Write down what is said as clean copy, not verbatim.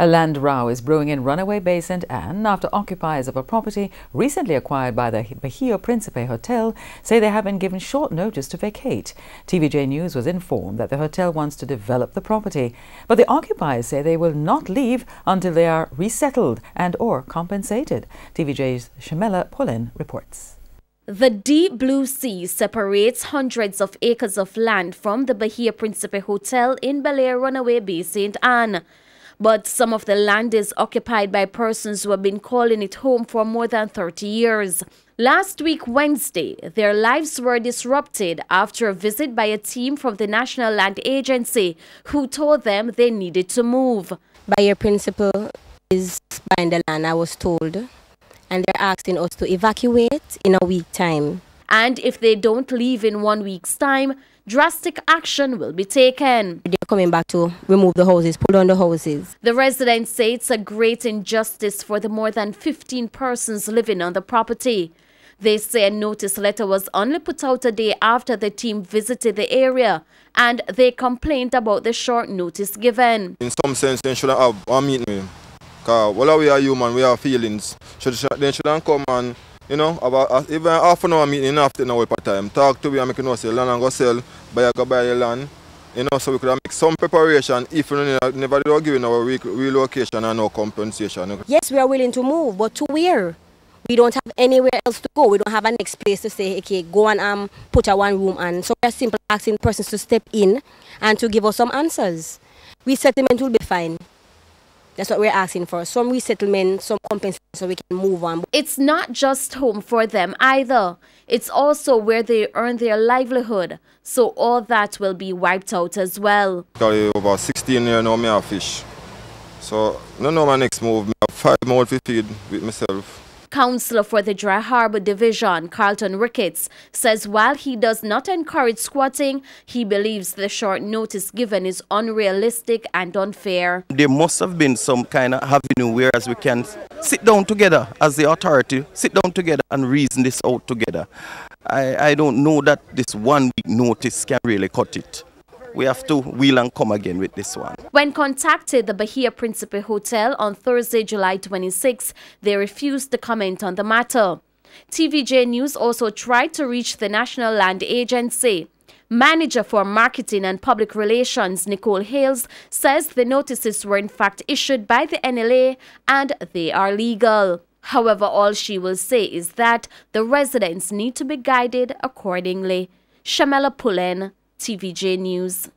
A land row is brewing in Runaway Bay St. Anne after occupiers of a property recently acquired by the Bahia Principe Hotel say they have been given short notice to vacate. TVJ News was informed that the hotel wants to develop the property, but the occupiers say they will not leave until they are resettled and or compensated. TVJ's Shamela Pullen reports. The deep blue sea separates hundreds of acres of land from the Bahia Principe Hotel in Bel Air, Runaway Bay St. Anne. But some of the land is occupied by persons who have been calling it home for more than 30 years. Last week, Wednesday, their lives were disrupted after a visit by a team from the National Land Agency who told them they needed to move. Bahia Principe is buying the land, I was told, and they're asking us to evacuate in a week's time. And if they don't leave in 1 week's time, drastic action will be taken. They're coming back to remove the houses, pull down the houses. The residents say it's a great injustice for the more than 15 persons living on the property. They say a notice letter was only put out a day after the team visited the area, and they complained about the short notice given. In some sense, they shouldn't have a meeting. Because while we are human, we have feelings. They shouldn't come and, you know, about even half an hour meeting, enough to know per time. Talk to me and make you know, say, land and go sell, buy your land. You know, so we could make some preparation if we never do giving our relocation and no compensation. Yes, we are willing to move, but to where? We don't have anywhere else to go. We don't have a next place to say, okay, go and put a one room and so we're simply asking persons to step in and to give us some answers. Resettlement will be fine. That's what we're asking for. Some resettlement, some compensation so we can move on. It's not just home for them either. It's also where they earn their livelihood. So all that will be wiped out as well. Over 16 years now, I have fish. So I don't know my next move. I have 5 more to feed with myself. Councillor for the Dry Harbour Division, Carlton Ricketts, says while he does not encourage squatting, he believes the short notice given is unrealistic and unfair. There must have been some kind of avenue whereas we can sit down together as the authority, sit down together and reason this out together. I don't know that this 1 week notice can really cut it. We have to wheel and come again with this one. When contacted the Bahia Principe Hotel on Thursday, July 26, they refused to comment on the matter. TVJ News also tried to reach the National Land Agency. Manager for Marketing and Public Relations, Nicole Hales, says the notices were in fact issued by the NLA and they are legal. However, all she will say is that the residents need to be guided accordingly. Shamela Pullen, TVJ News.